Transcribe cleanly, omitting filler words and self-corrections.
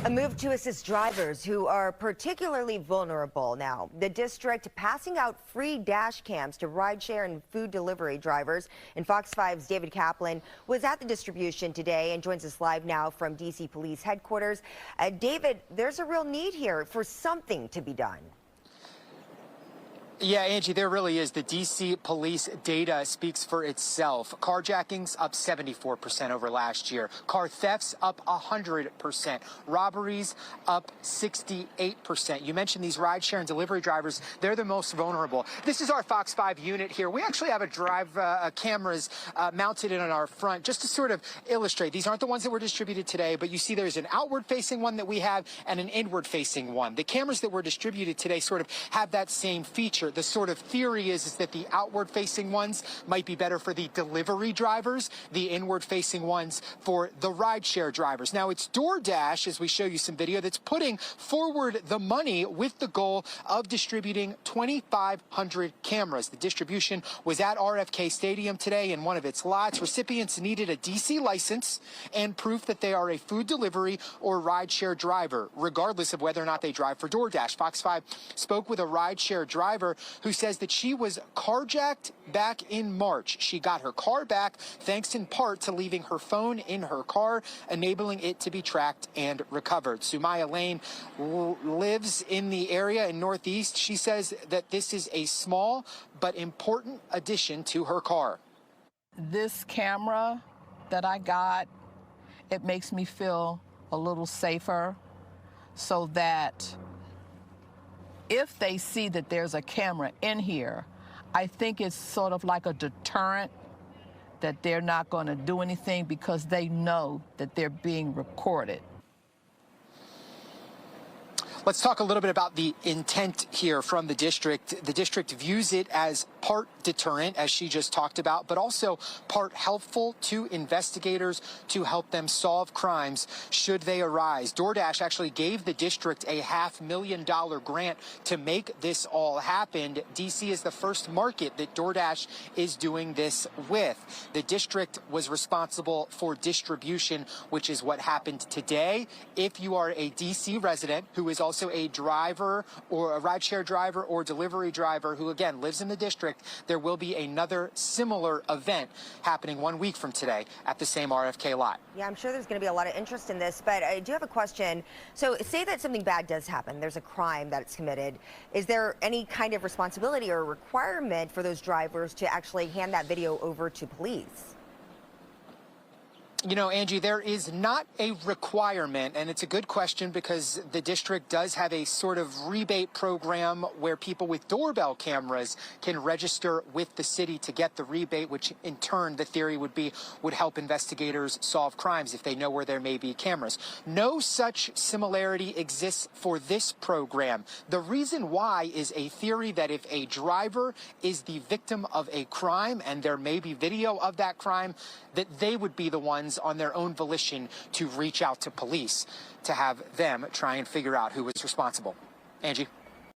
A move to assist drivers who are particularly vulnerable now. The district passing out free dash cams to rideshare and food delivery drivers. And Fox 5's David Kaplan was at the distribution today and joins us live now from DC Police headquarters. David, there's a real need here for something to be done. Yeah, Angie, there really is. The DC police data speaks for itself. Carjackings up 74% over last year. Car thefts up 100%. Robberies up 68%. You mentioned these rideshare and delivery drivers. They're the most vulnerable. This is our Fox 5 unit here. We actually have cameras mounted in on our front just to sort of illustrate. These aren't the ones that were distributed today, but you see there's an outward-facing one that we have and an inward-facing one. The cameras that were distributed today sort of have that same feature. The sort of theory is that the outward-facing ones might be better for the delivery drivers, the inward-facing ones for the rideshare drivers. Now, it's DoorDash, as we show you some video, that's putting forward the money with the goal of distributing 2,500 cameras. The distribution was at RFK Stadium today in one of its lots. Recipients needed a DC license and proof that they are a food delivery or rideshare driver, regardless of whether or not they drive for DoorDash. Fox 5 spoke with a rideshare driver who says that she was carjacked back in March. She got her car back thanks in part to leaving her phone in her car, enabling it to be tracked and recovered. Sumaya Lane lives in the area in Northeast. She says that this is a small but important addition to her car. This camera that I got, it makes me feel a little safer so that if they see that there's a camera in here, I think it's sort of like a deterrent that they're not going to do anything because they know that they're being recorded. Let's talk a little bit about the intent here from the district. The district views it as part deterrent, as she just talked about, but also part helpful to investigators to help them solve crimes should they arise. DoorDash actually gave the district a $500,000 grant to make this all happen. DC is the first market that DoorDash is doing this with. The district was responsible for distribution, which is what happened today. If you are a DC resident who is also a driver or a rideshare driver or delivery driver who, again, lives in the district, there will be another similar event happening 1 week from today at the same RFK lot. Yeah, I'm sure there's going to be a lot of interest in this, but I do have a question. So say that something bad does happen, there's a crime that's committed. Is there any kind of responsibility or requirement for those drivers to actually hand that video over to police? You know, Angie, there is not a requirement, and it's a good question because the district does have a sort of rebate program where people with doorbell cameras can register with the city to get the rebate, which in turn, the theory would be, would help investigators solve crimes if they know where there may be cameras. No such similarity exists for this program. The reason why is a theory that if a driver is the victim of a crime and there may be video of that crime, that they would be the ones on their own volition to reach out to police to have them try and figure out who was responsible. Angie?